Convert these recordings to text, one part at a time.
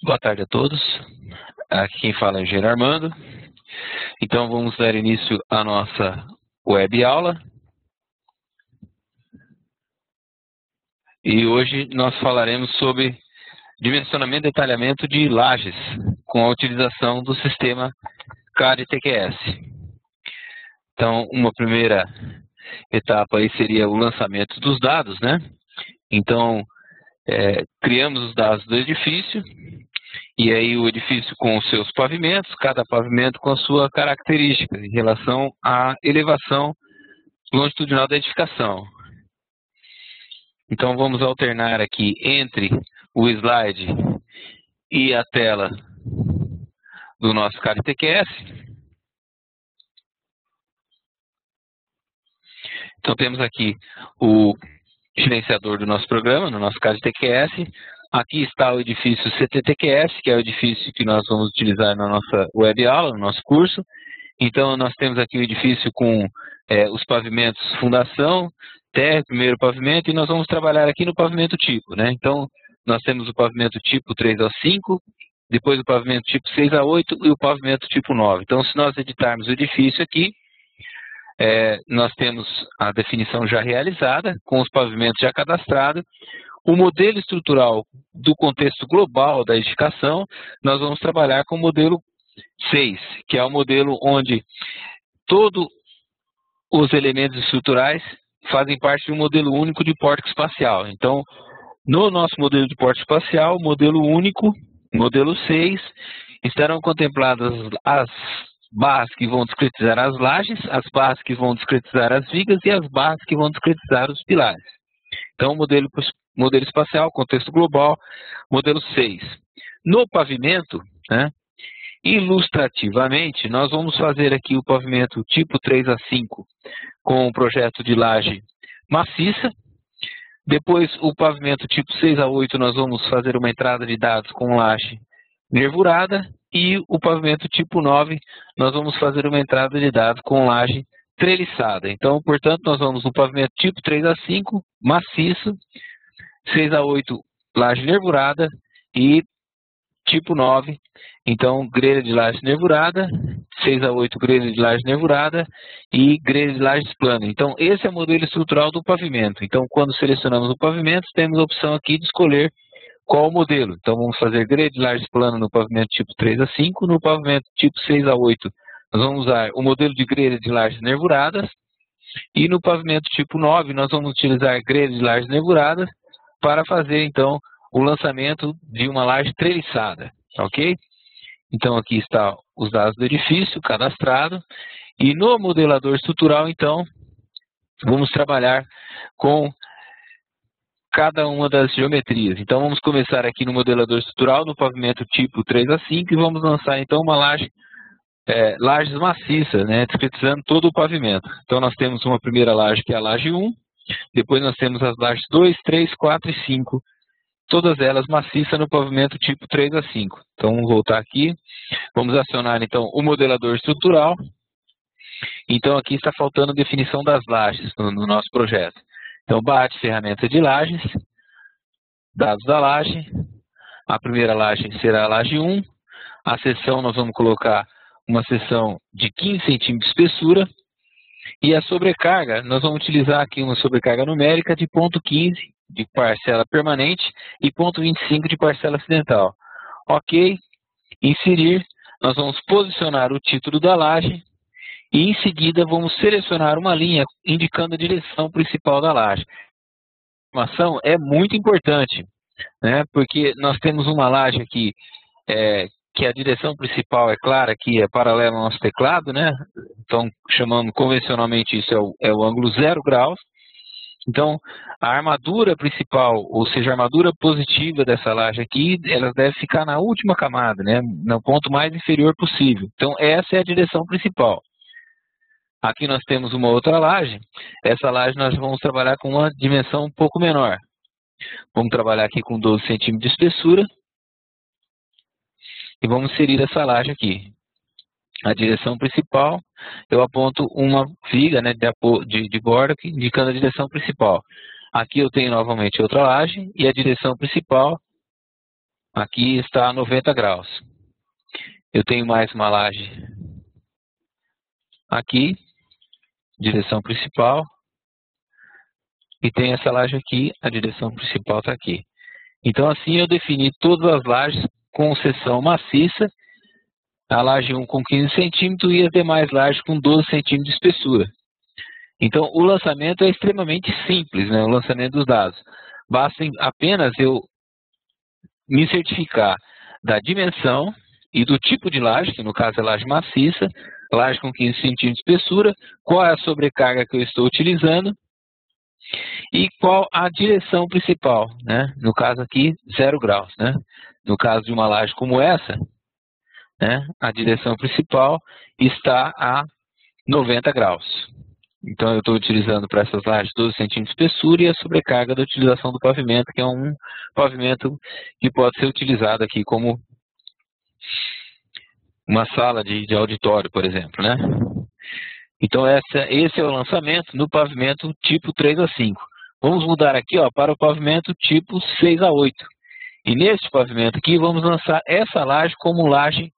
Boa tarde a todos. Aqui quem fala é o engenheiro Armando. Então vamos dar início à nossa web aula. E hoje nós falaremos sobre dimensionamento e detalhamento de lajes com a utilização do sistema CAD-TQS. Então, uma primeira etapa aí seria o lançamento dos dados, né? Então, criamos os dados do edifício, e aí o edifício com os seus pavimentos, cada pavimento com a sua característica em relação à elevação longitudinal da edificação. Então vamos alternar aqui entre o slide e a tela do nosso CAD-TQS. Então temos aqui o gerenciador do nosso programa, no nosso CAD-TQS. Aqui está o edifício CT-TQS, que é o edifício que nós vamos utilizar na nossa web aula, no nosso curso. Então nós temos aqui o edifício com os pavimentos fundação, terra, primeiro pavimento, e nós vamos trabalhar aqui no pavimento tipo, né? Então nós temos o pavimento tipo 3A5, depois o pavimento tipo 6A8 e o pavimento tipo 9. Então se nós editarmos o edifício aqui, nós temos a definição já realizada, com os pavimentos já cadastrados. O modelo estrutural do contexto global da edificação, nós vamos trabalhar com o modelo 6, que é o modelo onde todos os elementos estruturais fazem parte de um modelo único de pórtico espacial. Então, no nosso modelo de pórtico espacial, modelo único, modelo 6, estarão contempladas as barras que vão discretizar as lajes, as barras que vão discretizar as vigas e as barras que vão discretizar os pilares. Então, modelo espacial, contexto global, modelo 6. No pavimento, né, ilustrativamente, nós vamos fazer aqui o pavimento tipo 3A5 com um projeto de laje maciça. Depois, o pavimento tipo 6A8, nós vamos fazer uma entrada de dados com laje nervurada. E o pavimento tipo 9, nós vamos fazer uma entrada de dados com laje treliçada. Então, portanto, nós vamos no pavimento tipo 3A5, maciço, 6A8, laje nervurada e tipo 9, então grelha de laje nervurada, 6A8 grelha de laje nervurada e grelha de lajes plana. Então esse é o modelo estrutural do pavimento. Então quando selecionamos o pavimento, temos a opção aqui de escolher qual o modelo. Então vamos fazer grelha de lajes plana no pavimento tipo 3A5, no pavimento tipo 6A8 nós vamos usar o modelo de grelha de lajes nervuradas e no pavimento tipo 9 nós vamos utilizar grelha de lajes nervuradas para fazer então o lançamento de uma laje treliçada, ok? Então aqui está os dados do edifício cadastrado e no modelador estrutural então vamos trabalhar com cada uma das geometrias. Então vamos começar aqui no modelador estrutural no pavimento tipo 3A5 e vamos lançar então uma lajes maciças, né, discretizando todo o pavimento. Então nós temos uma primeira laje que é a laje 1, depois nós temos as lajes 2, 3, 4 e 5, todas elas maciças no pavimento tipo 3A5. Então vamos voltar aqui, vamos acionar então o modelador estrutural. Então aqui está faltando a definição das lajes no nosso projeto. Então barra de ferramenta de lajes, dados da laje, a primeira laje será a laje 1, a seção nós vamos colocar uma seção de 15 centímetros de espessura, e a sobrecarga, nós vamos utilizar aqui uma sobrecarga numérica de 0,15 de parcela permanente e 0,25 de parcela acidental. Ok, inserir, nós vamos posicionar o título da laje e em seguida vamos selecionar uma linha indicando a direção principal da laje. A informação é muito importante, né, porque nós temos uma laje aqui que a direção principal é clara, que é paralela ao nosso teclado, né? Então chamamos convencionalmente isso é o ângulo 0 graus. Então a armadura principal, ou seja, a armadura positiva dessa laje aqui, ela deve ficar na última camada, né? No ponto mais inferior possível. Então essa é a direção principal. Aqui nós temos uma outra laje. Essa laje nós vamos trabalhar com uma dimensão um pouco menor. Vamos trabalhar aqui com 12 centímetros de espessura. E vamos inserir essa laje aqui. A direção principal, eu aponto uma viga, né, de borda indicando a direção principal. Aqui eu tenho novamente outra laje e a direção principal aqui está a 90 graus. Eu tenho mais uma laje aqui, direção principal, e tem essa laje aqui, a direção principal está aqui. Então assim eu defini todas as lajes com seção maciça, a laje 1 com 15 centímetros e as demais lajes com 12 centímetros de espessura. Então o lançamento é extremamente simples, né? O lançamento dos dados. Basta apenas eu me certificar da dimensão e do tipo de laje, que no caso é laje maciça, laje com 15 centímetros de espessura, qual é a sobrecarga que eu estou utilizando e qual a direção principal, né? No caso aqui, 0 graus, né? No caso de uma laje como essa, né? A direção principal está a 90 graus. Então eu estou utilizando para essas lajes 12 centímetros de espessura e a sobrecarga da utilização do pavimento, que é um pavimento que pode ser utilizado aqui como uma sala de auditório, por exemplo, né? Então esse é o lançamento no pavimento tipo 3A5. Vamos mudar aqui, ó, para o pavimento tipo 6A8. E neste pavimento aqui vamos lançar essa laje como laje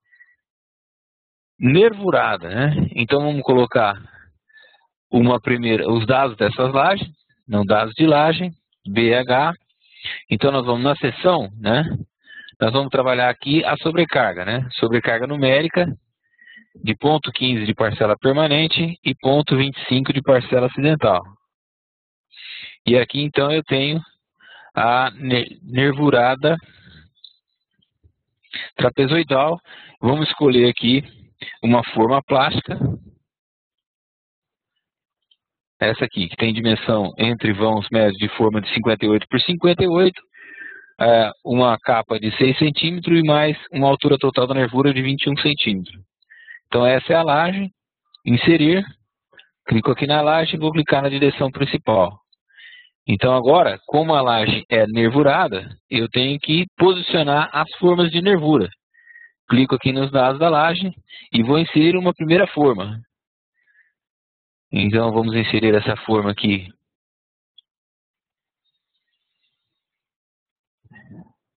nervurada, né? Então vamos colocar os dados dessas lajes, não dados de laje, BH. Então nós vamos na seção, né? Nós vamos trabalhar aqui a sobrecarga, né? Sobrecarga numérica de 0,15 de parcela permanente e 0,25 de parcela acidental. E aqui então eu tenho a nervurada trapezoidal. Vamos escolher aqui uma forma plástica. Essa aqui, que tem dimensão entre vãos médios de forma de 58 por 58, uma capa de 6 centímetros e mais uma altura total da nervura de 21 centímetros. Então essa é a laje, inserir, clico aqui na laje e vou clicar na direção principal. Então agora, como a laje é nervurada, eu tenho que posicionar as formas de nervura. Clico aqui nos dados da laje e vou inserir uma primeira forma. Então vamos inserir essa forma aqui.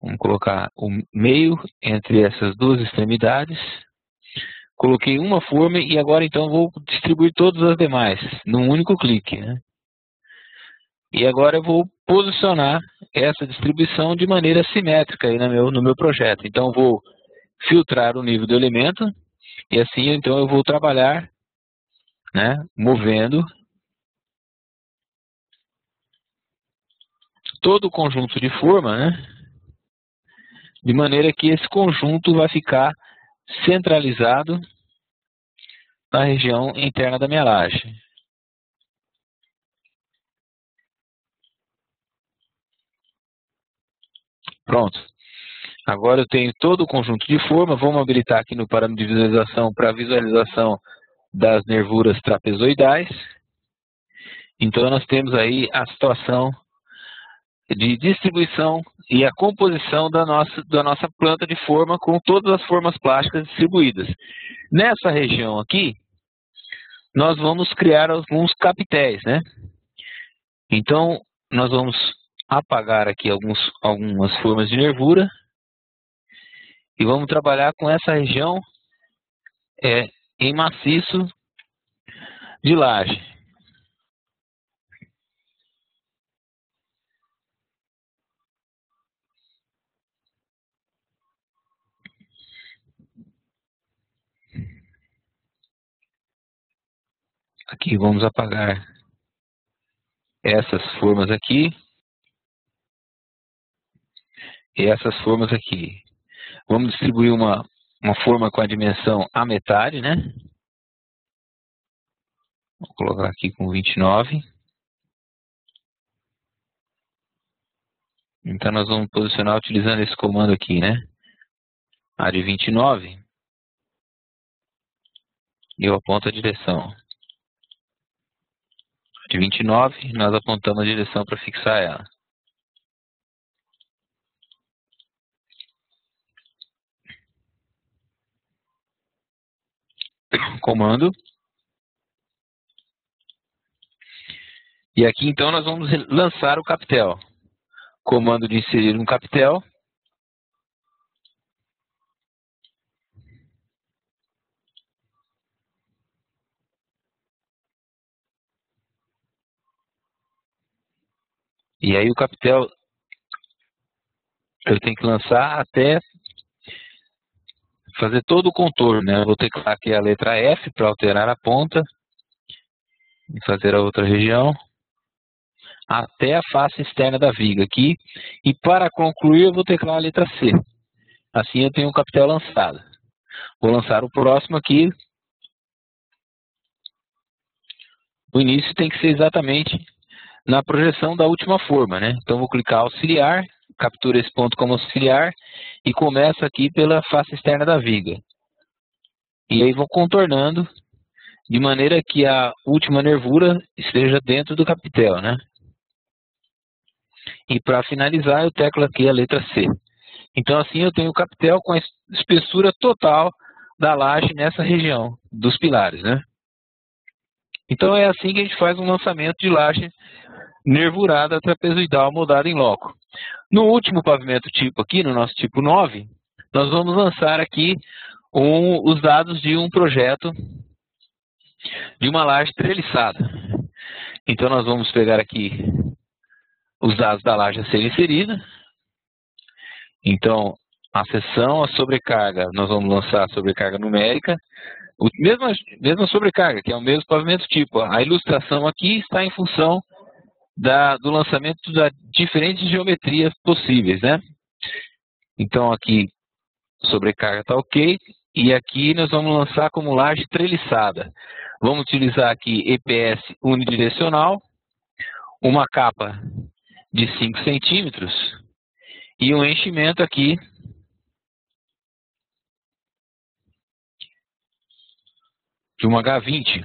Vamos colocar o meio entre essas duas extremidades. Coloquei uma forma e agora então vou distribuir todas as demais num único clique, né? E agora eu vou posicionar essa distribuição de maneira simétrica aí no meu projeto. Então vou filtrar o nível do elemento e assim então eu vou trabalhar, né, movendo todo o conjunto de forma, né, de maneira que esse conjunto vai ficar centralizado na região interna da minha laje. Pronto. Agora eu tenho todo o conjunto de forma. Vamos habilitar aqui no parâmetro de visualização para visualização das nervuras trapezoidais. Então nós temos aí a situação de distribuição e a composição da nossa planta de forma com todas as formas plásticas distribuídas. Nessa região aqui, nós vamos criar alguns capitéis, né? Então, nós vamos apagar aqui algumas formas de nervura e vamos trabalhar com essa região em maciço de laje. Aqui vamos apagar essas formas aqui e essas formas aqui. Vamos distribuir uma forma com a dimensão à metade, né? Vou colocar aqui com 29. Então nós vamos posicionar utilizando esse comando aqui, né? A de 29. E eu aponto a direção. A de 29, nós apontamos a direção para fixar ela. Comando. E aqui então nós vamos lançar o capitel. Comando de inserir um capitel. E aí o capitel eu tenho que lançar até fazer todo o contorno, né? Eu vou teclar aqui a letra F para alterar a ponta e fazer a outra região até a face externa da viga aqui. E para concluir eu vou teclar a letra C. Assim eu tenho o capitel lançado. Vou lançar o próximo aqui. O início tem que ser exatamente na projeção da última forma, né? Então vou clicar auxiliar, captura esse ponto como auxiliar e começo aqui pela face externa da viga. E aí vou contornando de maneira que a última nervura esteja dentro do capitel, né? E para finalizar eu teclo aqui a letra C. Então assim eu tenho o capitel com a espessura total da laje nessa região dos pilares, né? Então é assim que a gente faz um lançamento de laje nervurada trapezoidal moldada em loco. No último pavimento tipo aqui, no nosso tipo 9, nós vamos lançar aqui os dados de um projeto de uma laje treliçada. Então nós vamos pegar aqui os dados da laje a ser inserida. Então a seção, a sobrecarga, nós vamos lançar a sobrecarga numérica. Mesma sobrecarga, que é o mesmo pavimento tipo. A ilustração aqui está em função do lançamento das diferentes geometrias possíveis, né? Então aqui sobrecarga está ok. E aqui nós vamos lançar como laje treliçada. Vamos utilizar aqui EPS unidirecional, uma capa de 5 centímetros e um enchimento aqui de uma H20.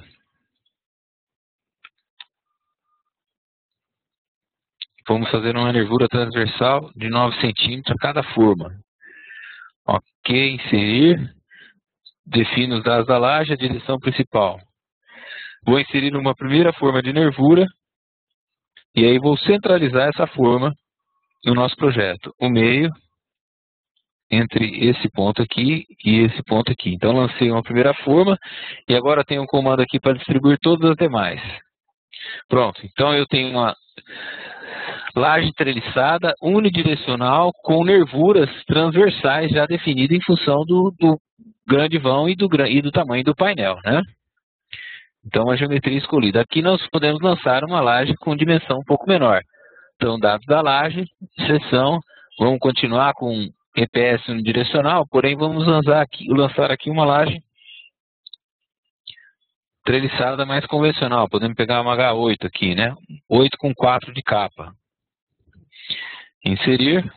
Vamos fazer uma nervura transversal de 9 centímetros a cada forma. Ok, inserir. Defino os dados da laje, a direção principal. Vou inserir uma primeira forma de nervura. E aí vou centralizar essa forma no nosso projeto. O meio entre esse ponto aqui e esse ponto aqui. Então lancei uma primeira forma e agora tenho um comando aqui para distribuir todas as demais. Pronto, então eu tenho uma laje treliçada unidirecional com nervuras transversais já definidas em função do grande vão e do tamanho do painel, né? Então a geometria escolhida. Aqui nós podemos lançar uma laje com dimensão um pouco menor. Então dados da laje, seção, vamos continuar com EPS unidirecional, porém vamos lançar aqui uma laje treliçada mais convencional. Podemos pegar uma H8 aqui, né? 8 com 4 de capa. Inserir.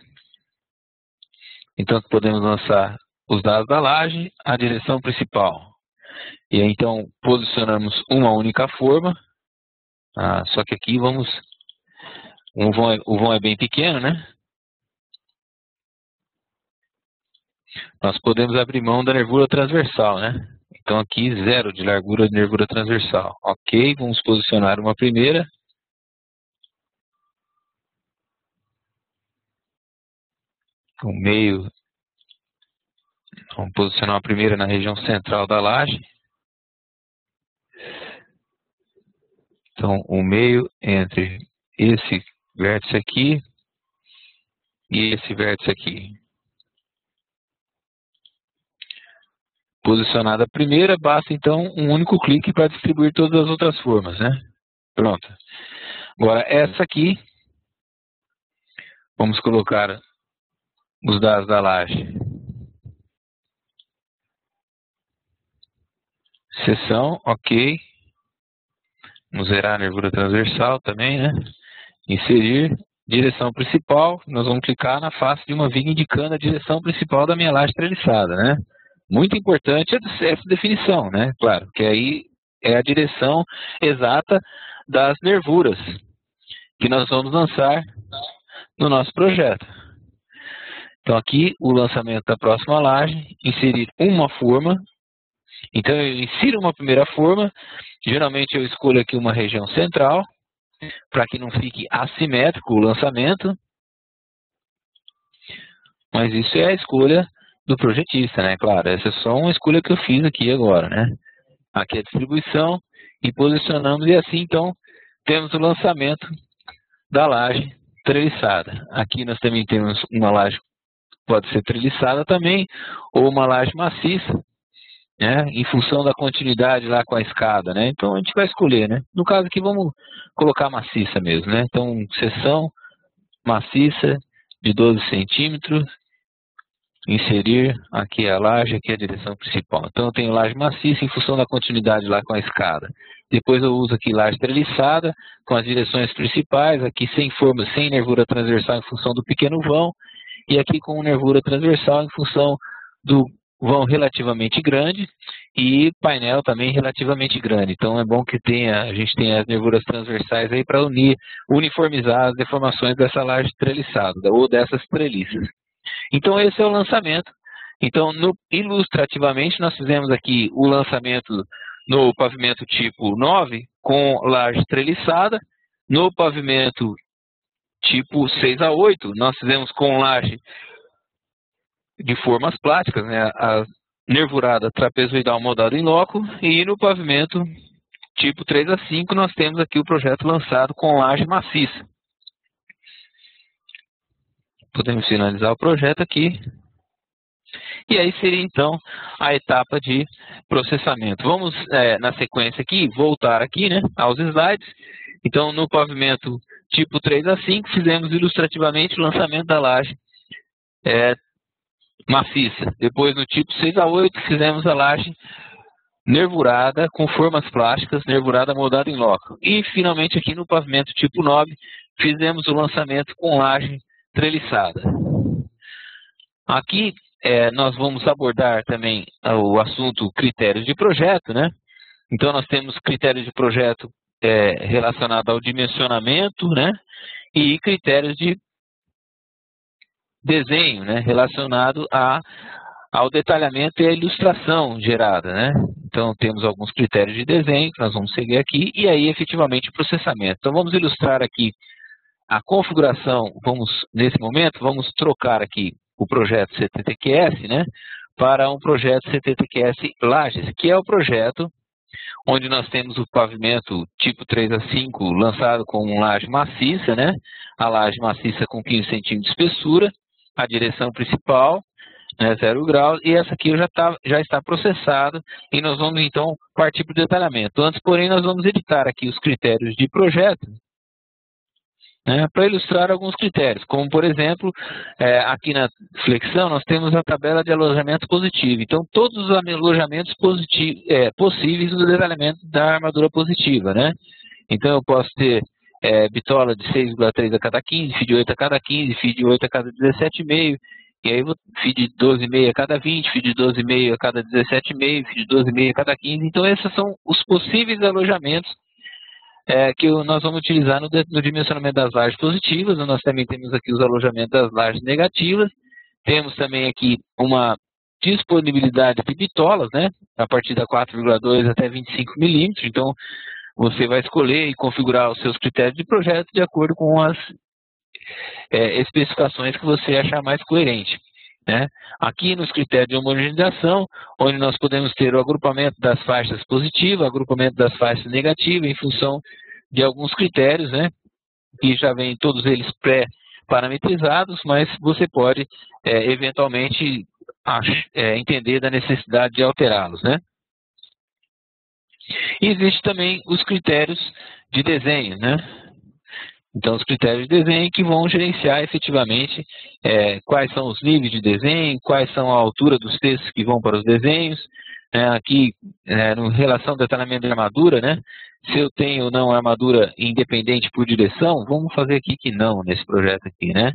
Então podemos lançar os dados da laje, a direção principal. E aí, então posicionamos uma única forma. Só que aqui o vão é bem pequeno, né? Nós podemos abrir mão da nervura transversal, né? Então aqui 0 de largura de nervura transversal. Ok, vamos posicionar uma primeira. O meio, vamos posicionar a primeira na região central da laje. Então o meio entre esse vértice aqui e esse vértice aqui. Posicionada a primeira, basta então um único clique para distribuir todas as outras formas, né? Pronto. Agora essa aqui, vamos colocar os dados da laje. Seção, ok. Vamos zerar a nervura transversal também, né? Inserir, direção principal. Nós vamos clicar na face de uma viga indicando a direção principal da minha laje treliçada, né? Muito importante essa definição, né? Claro, que aí é a direção exata das nervuras que nós vamos lançar no nosso projeto. Então aqui o lançamento da próxima laje, inserir uma forma. Então eu insiro uma primeira forma, geralmente eu escolho aqui uma região central, para que não fique assimétrico o lançamento. Mas isso é a escolha do projetista, né? Claro, essa é só uma escolha que eu fiz aqui agora, né? Aqui é a distribuição e posicionamos e assim então temos o lançamento da laje treliçada. Aqui nós também temos uma laje que pode ser treliçada também, ou uma laje maciça, né, em função da continuidade lá com a escada, né? Então a gente vai escolher, né? No caso aqui vamos colocar maciça mesmo, né? Então seção maciça de 12 centímetros, inserir aqui a laje, aqui a direção principal. Então eu tenho laje maciça em função da continuidade lá com a escada. Depois eu uso aqui laje treliçada com as direções principais, aqui sem forma, sem nervura transversal em função do pequeno vão, e aqui com nervura transversal em função do vão relativamente grande e painel também relativamente grande. Então é bom que a gente tenha as nervuras transversais aí para uniformizar as deformações dessa laje treliçada ou dessas treliças. Então esse é o lançamento. Então ilustrativamente nós fizemos aqui o lançamento no pavimento tipo 9 com laje treliçada. No pavimento tipo 6 a 8 nós fizemos com laje de formas plásticas, né, a nervurada trapezoidal moldada em loco, e no pavimento tipo 3 a 5 nós temos aqui o projeto lançado com laje maciça. Podemos finalizar o projeto aqui. E aí seria então a etapa de processamento. Vamos na sequência aqui, voltar aqui, né, aos slides. Então no pavimento tipo 3 a 5 fizemos ilustrativamente o lançamento da laje maciça. Depois no tipo 6 a 8 fizemos a laje nervurada com formas plásticas, nervurada moldada em loco. E finalmente aqui no pavimento tipo 9 fizemos o lançamento com laje treliçada. Aqui nós vamos abordar também o assunto critérios de projeto, né? Então nós temos critérios de projeto relacionado ao dimensionamento, né? E critérios de desenho, né, relacionado ao detalhamento e à ilustração gerada, né? Então temos alguns critérios de desenho que nós vamos seguir aqui e aí efetivamente o processamento. Então vamos ilustrar aqui a configuração. Nesse momento vamos trocar aqui o projeto CTTQS, né, para um projeto CTTQS Lajes, que é o projeto onde nós temos o pavimento tipo 3 a 5 lançado com laje maciça, né? A laje maciça com 15 centímetros de espessura, a direção principal, né, 0 graus, e essa aqui já está processada e nós vamos então partir para o detalhamento. Antes, porém, nós vamos editar aqui os critérios de projeto, né, para ilustrar alguns critérios, como por exemplo, aqui na flexão nós temos a tabela de alojamento positivo. Então todos os alojamentos possíveis no detalhamento da armadura positiva, né? Então eu posso ter bitola de 6,3 a cada 15, FID 8 a cada 15, FID 8 a cada 17,5, e aí FID 12,5 a cada 20, FID 12,5 a cada 17,5, FID 12,5 a cada 15. Então esses são os possíveis alojamentos que nós vamos utilizar no dimensionamento das lajes positivas. Nós também temos aqui os alojamentos das lajes negativas. Temos também aqui uma disponibilidade de bitolas, né, a partir da 4,2 até 25 milímetros. Então, você vai escolher e configurar os seus critérios de projeto de acordo com as especificações que você achar mais coerente, né? Aqui nos critérios de homogeneização, onde nós podemos ter o agrupamento das faixas positivas, agrupamento das faixas negativas, em função de alguns critérios, né? Que já vêm todos eles pré-parametrizados, mas você pode eventualmente entender da necessidade de alterá-los, né? E existe também os critérios de desenho, né? Então, os critérios de desenho que vão gerenciar efetivamente quais são os níveis de desenho, quais são a altura dos textos que vão para os desenhos. Aqui, em relação ao detalhamento de armadura, né? Se eu tenho ou não armadura independente por direção, vamos fazer aqui que não nesse projeto aqui, né?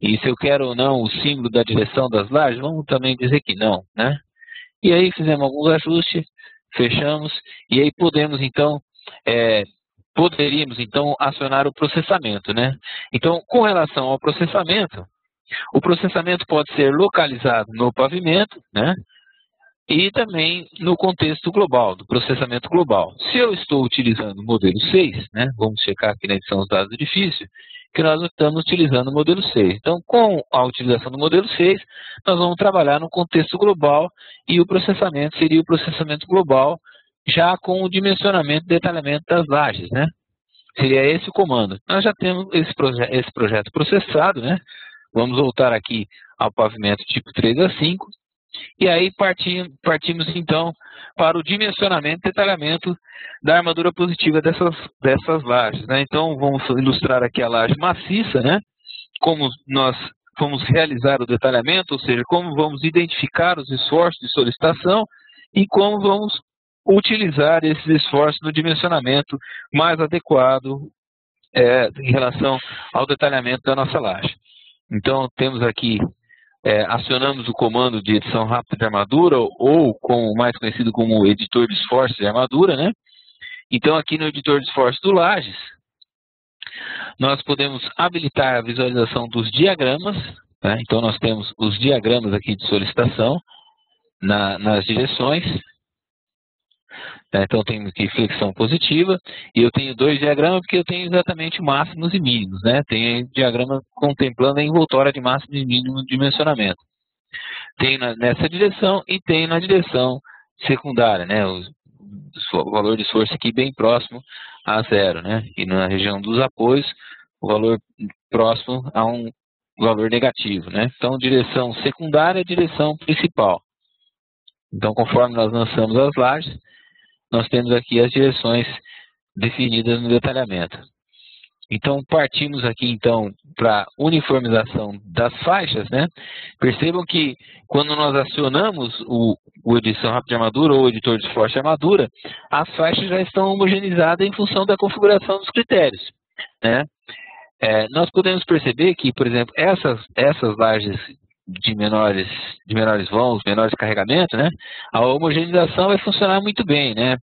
E se eu quero ou não o símbolo da direção das lajes, vamos também dizer que não, né? E aí fizemos alguns ajustes, fechamos, e aí poderíamos então acionar o processamento, né? Então, com relação ao processamento, o processamento pode ser localizado no pavimento, né? E também no contexto global, do processamento global. Se eu estou utilizando o modelo 6, né? Vamos checar aqui na edição dos dados do edifício, que nós estamos utilizando o modelo 6. Então, com a utilização do modelo 6, nós vamos trabalhar no contexto global e o processamento seria o processamento global, já com o dimensionamento e detalhamento das lajes, né? Seria esse o comando. Nós já temos esse projeto processado, né? Vamos voltar aqui ao pavimento tipo 3 a 5. E aí partimos então para o dimensionamento e detalhamento da armadura positiva dessas lajes, né? Então vamos ilustrar aqui a laje maciça, né? Como nós vamos realizar o detalhamento, ou seja, como vamos identificar os esforços de solicitação e como vamos utilizar esses esforços no dimensionamento mais adequado em relação ao detalhamento da nossa laje. Então temos aqui acionamos o comando de edição rápida de armadura, ou mais conhecido como editor de esforços de armadura, né? Então, aqui no editor de esforços do Lages, nós podemos habilitar a visualização dos diagramas, né? Então, nós temos os diagramas aqui de solicitação nas direções. Então, tenho aqui flexão positiva, e eu tenho dois diagramas porque eu tenho exatamente máximos e mínimos, né? Tem diagrama contemplando a envoltória de máximo e mínimo dimensionamento. Tem nessa direção e tem na direção secundária, né? O valor de esforço aqui bem próximo a zero, né? E na região dos apoios, o valor próximo a um valor negativo, né? Então, direção secundária é direção principal. Então, conforme nós lançamos as lajes, nós temos aqui as direções definidas no detalhamento. Então, partimos aqui então para uniformização das faixas, né? Percebam que quando nós acionamos o edição rápida de armadura ou o editor de esforço de armadura, as faixas já estão homogenizadas em função da configuração dos critérios, né? Nós podemos perceber que, por exemplo, essas lajes de menores vãos, menores carregamento, né? A homogenização vai funcionar muito bem, né?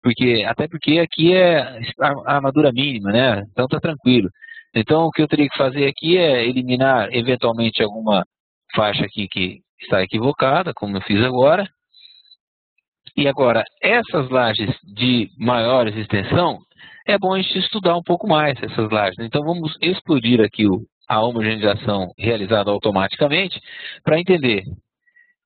Até porque aqui é a armadura mínima, né? Então tá tranquilo. Então o que eu teria que fazer aqui é eliminar eventualmente alguma faixa aqui que está equivocada, como eu fiz agora. E agora, essas lajes de maiores extensão, é bom a gente estudar um pouco mais essas lajes. Então vamos explodir aqui a homogenização realizada automaticamente para entender.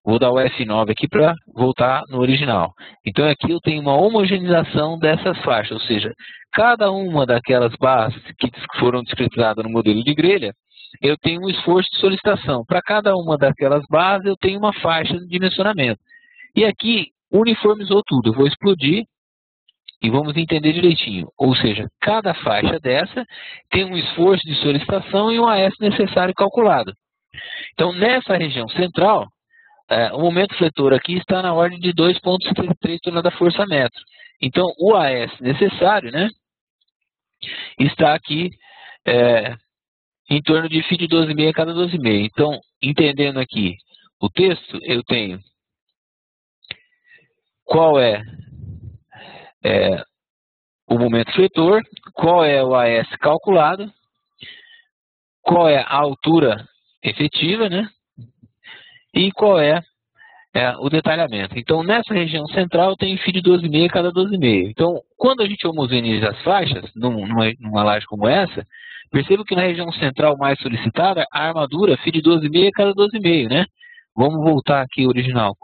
Vou dar o F9 aqui para voltar no original. Então aqui eu tenho uma homogenização dessas faixas, ou seja, cada uma daquelas bases que foram discretizadas no modelo de grelha, eu tenho um esforço de solicitação. Para cada uma daquelas bases eu tenho uma faixa de dimensionamento. E aqui uniformizou tudo. Eu vou explodir e vamos entender direitinho. Ou seja, cada faixa dessa tem um esforço de solicitação e um AS necessário calculado. Então, nessa região central, o momento fletor aqui está na ordem de 2,73 toneladas-força-metro. Então, o AS necessário, né, está aqui em torno de φ de 12,5 a cada 12,5. Então, entendendo aqui o texto, eu tenho qual é o momento fletor, qual é o AS calculado, qual é a altura efetiva, né? E qual é o detalhamento. Então, nessa região central, tem φ de 12,5 a cada 12,5. Então, quando a gente homogeneiza as faixas, numa laje como essa, perceba que na região central mais solicitada, a armadura φ de 12,5 a cada 12,5, né? Vamos voltar aqui ao original.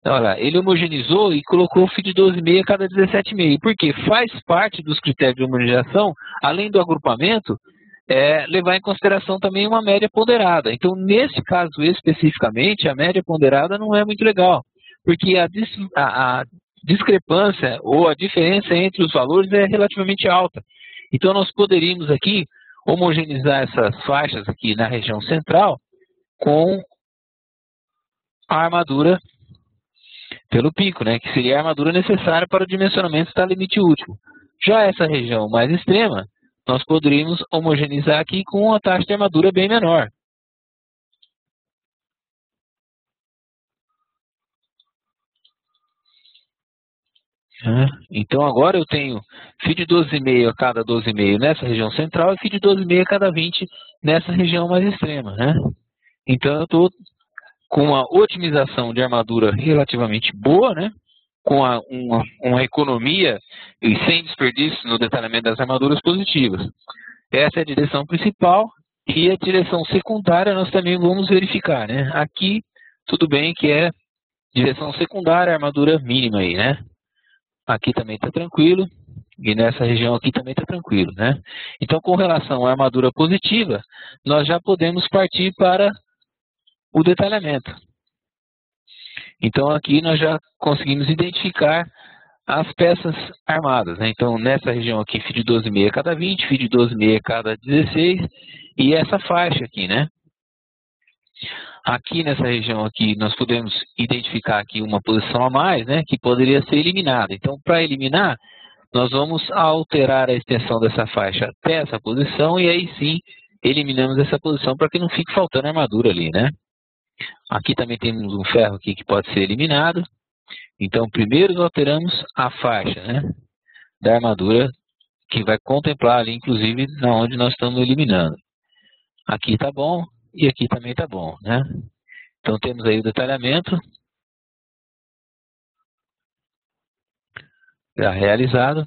Olha, ele homogeneizou e colocou φ de 12,5 a cada 17,5. Por quê? Faz parte dos critérios de homogeneização, além do agrupamento, levar em consideração também uma média ponderada. Então, nesse caso especificamente, a média ponderada não é muito legal, porque a discrepância ou a diferença entre os valores é relativamente alta. Então, nós poderíamos aqui homogeneizar essas faixas aqui na região central com a armadura pelo pico, né, que seria a armadura necessária para o dimensionamento da limite útil. Já essa região mais extrema, nós poderíamos homogeneizar aqui com uma taxa de armadura bem menor. Então agora eu tenho φ de 12,5 a cada 12,5 nessa região central e φ de 12,5 a cada 20 nessa região mais extrema, né? Então eu estou com uma otimização de armadura relativamente boa, né? Com uma economia e sem desperdício no detalhamento das armaduras positivas. Essa é a direção principal e a direção secundária nós também vamos verificar, né? Aqui, tudo bem que é direção secundária, armadura mínima aí, né? Aqui também está tranquilo. E nessa região aqui também está tranquilo, né? Então, com relação à armadura positiva, nós já podemos partir para o detalhamento. Então, aqui nós já conseguimos identificar as peças armadas, né? Então, nessa região aqui, fio de 12,5 cada 20, fio de 12,5 cada 16, e essa faixa aqui, né? Aqui nessa região aqui, nós podemos identificar aqui uma posição a mais, né? Que poderia ser eliminada. Então, para eliminar, nós vamos alterar a extensão dessa faixa até essa posição, e aí sim, eliminamos essa posição para que não fique faltando armadura ali, né? Aqui também temos um ferro aqui que pode ser eliminado. Então, primeiro alteramos a faixa, né, da armadura, que vai contemplar ali, inclusive, na onde nós estamos eliminando. Aqui está bom e aqui também está bom, né? Então, temos aí o detalhamento já realizado.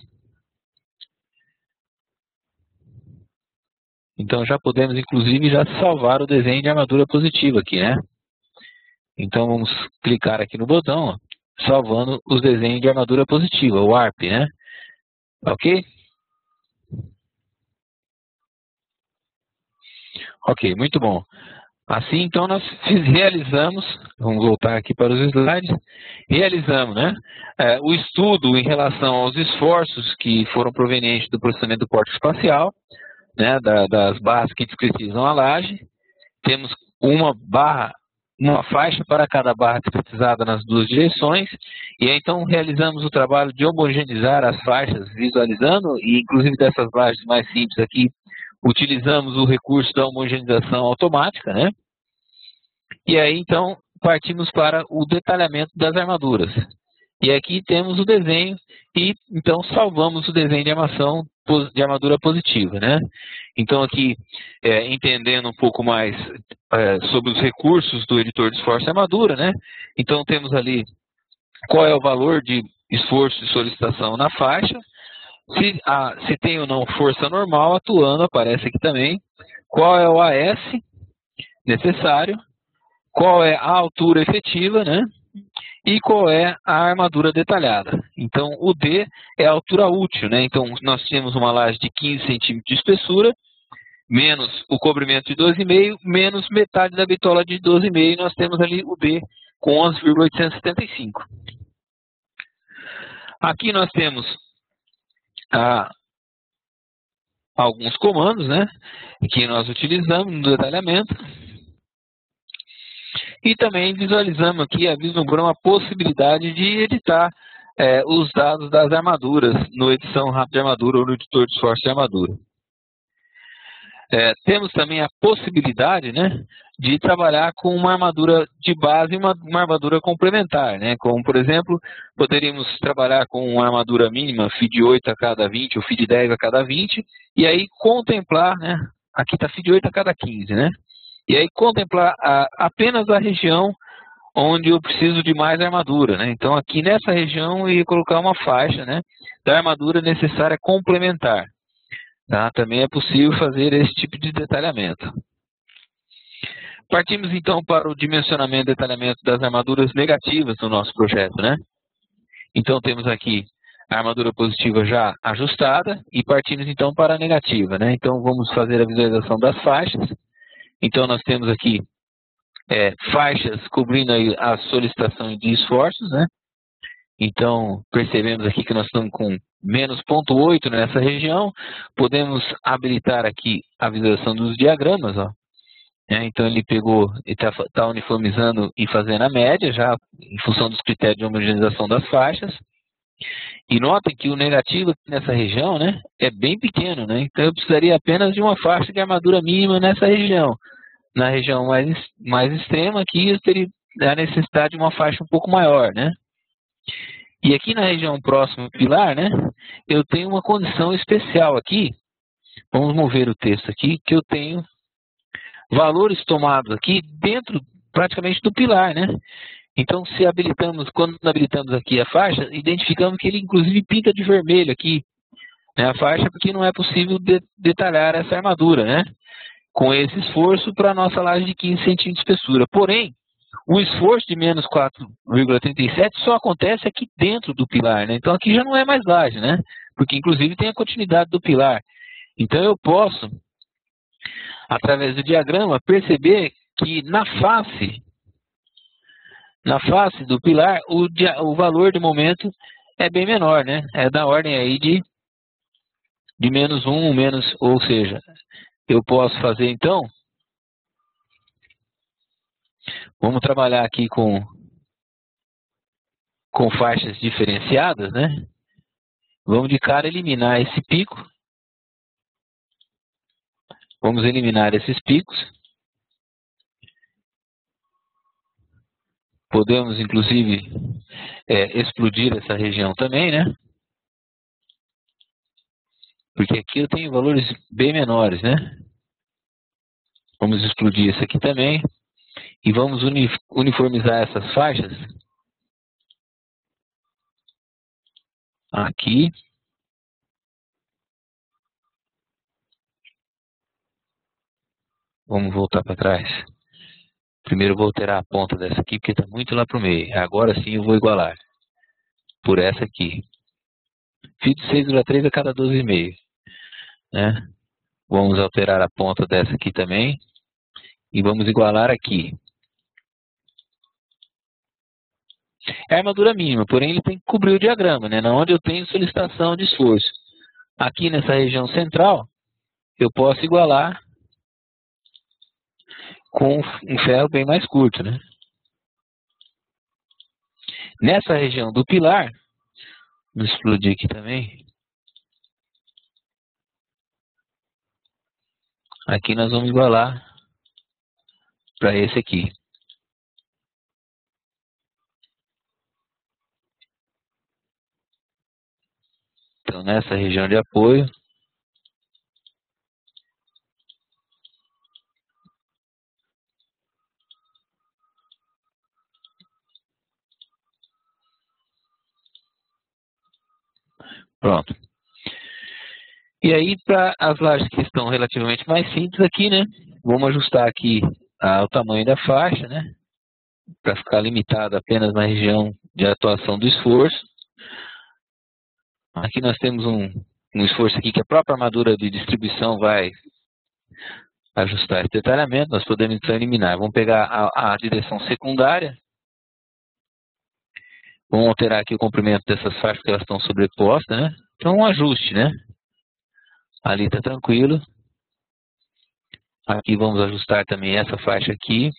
Então, já podemos, inclusive, já salvar o desenho de armadura positiva aqui, né? Então, vamos clicar aqui no botão, ó, salvando os desenhos de armadura positiva, o ARP, né? Ok? Ok, muito bom. Assim, então, nós realizamos, vamos voltar aqui para os slides, realizamos, né, o estudo em relação aos esforços que foram provenientes do processamento do córtex facial, né, das barras que discretizam a laje. Temos uma faixa para cada barra discretizada nas duas direções, e aí, então realizamos o trabalho de homogeneizar as faixas, visualizando, e inclusive dessas lajes mais simples aqui, utilizamos o recurso da homogeneização automática, né? E aí, então, partimos para o detalhamento das armaduras. E aqui temos o desenho e, então, salvamos o desenho de armadura positiva, né? Então, aqui, entendendo um pouco mais sobre os recursos do editor de esforço e armadura, né? Então, temos ali qual é o valor de esforço e solicitação na faixa. Se tem ou não força normal atuando, aparece aqui também. Qual é o AS necessário, qual é a altura efetiva, né? E qual é a armadura detalhada. Então, o D é a altura útil, né? Então, nós temos uma laje de 15 centímetros de espessura, menos o cobrimento de 12,5, menos metade da bitola de 12,5, e nós temos ali o D com 11,875. Aqui nós temos alguns comandos, né, que nós utilizamos no detalhamento. E também visualizamos aqui, vislumbramos a possibilidade de editar os dados das armaduras no edição rápida de armadura ou no editor de esforço de armadura. Temos também a possibilidade, né, de trabalhar com uma armadura de base e uma armadura complementar, né? Como, por exemplo, poderíamos trabalhar com uma armadura mínima, FI de 8 a cada 20 ou FI de 10 a cada 20, e aí contemplar, né, aqui está FI de 8 a cada 15, né? E aí contemplar apenas a região onde eu preciso de mais armadura, né? Então, aqui nessa região eu ia colocar uma faixa, né, da armadura necessária complementar. Tá? Também é possível fazer esse tipo de detalhamento. Partimos então para o dimensionamento e detalhamento das armaduras negativas do nosso projeto, né? Então temos aqui a armadura positiva já ajustada e partimos então para a negativa, né? Então vamos fazer a visualização das faixas. Então nós temos aqui faixas cobrindo aí a solicitação de esforços, né? Então percebemos aqui que nós estamos com menos 0,8 nessa região. Podemos habilitar aqui a visualização dos diagramas, ó. Então ele pegou e está uniformizando e fazendo a média já em função dos critérios de homogeneização das faixas. E notem que o negativo aqui nessa região, né, é bem pequeno, né? Então eu precisaria apenas de uma faixa de armadura mínima nessa região. Na região mais extrema aqui eu teria a necessidade de uma faixa um pouco maior, né? E aqui na região próxima ao pilar, né, eu tenho uma condição especial aqui. Vamos mover o texto aqui, que eu tenho valores tomados aqui dentro praticamente do pilar, né? Então, quando habilitamos aqui a faixa, identificamos que ele inclusive pinta de vermelho aqui, né, a faixa, porque não é possível detalhar essa armadura, né? Com esse esforço para a nossa laje de 15 centímetros de espessura. Porém, o esforço de menos 4,37 só acontece aqui dentro do pilar, né? Então aqui já não é mais laje, né? porque inclusive tem a continuidade do pilar. Então eu posso, através do diagrama, perceber que na face do pilar, o valor de momento é bem menor, né? É da ordem aí de -1, ou seja, eu posso fazer então, vamos trabalhar aqui com faixas diferenciadas, né? Vamos de cara eliminar esse pico. Vamos eliminar esses picos. Podemos, inclusive, explodir essa região também, né? Porque aqui eu tenho valores bem menores, né? Vamos explodir isso aqui também. E vamos uniformizar essas faixas. Aqui. Vamos voltar para trás. Primeiro eu vou alterar a ponta dessa aqui, porque está muito lá para o meio. Agora sim eu vou igualar. Por essa aqui. Φ de 6,3 a cada 12,5. Né? Vamos alterar a ponta dessa aqui também. E vamos igualar aqui. É a armadura mínima, porém ele tem que cobrir o diagrama, né? Onde eu tenho solicitação de esforço. Aqui nessa região central, eu posso igualar com um ferro bem mais curto, né? Nessa região do pilar, vou explodir aqui também. Aqui nós vamos igualar para esse aqui. Então, nessa região de apoio, pronto. E aí, para as lajes que estão relativamente mais simples aqui, né? Vamos ajustar aqui o tamanho da faixa, né? Para ficar limitado apenas na região de atuação do esforço. Aqui nós temos um esforço aqui que a própria armadura de distribuição vai ajustar esse detalhamento. Nós podemos então eliminar. Vamos pegar a direção secundária. Vamos alterar aqui o comprimento dessas faixas porque elas estão sobrepostas, né? Então um ajuste, né? Ali está tranquilo. Aqui vamos ajustar também essa faixa aqui.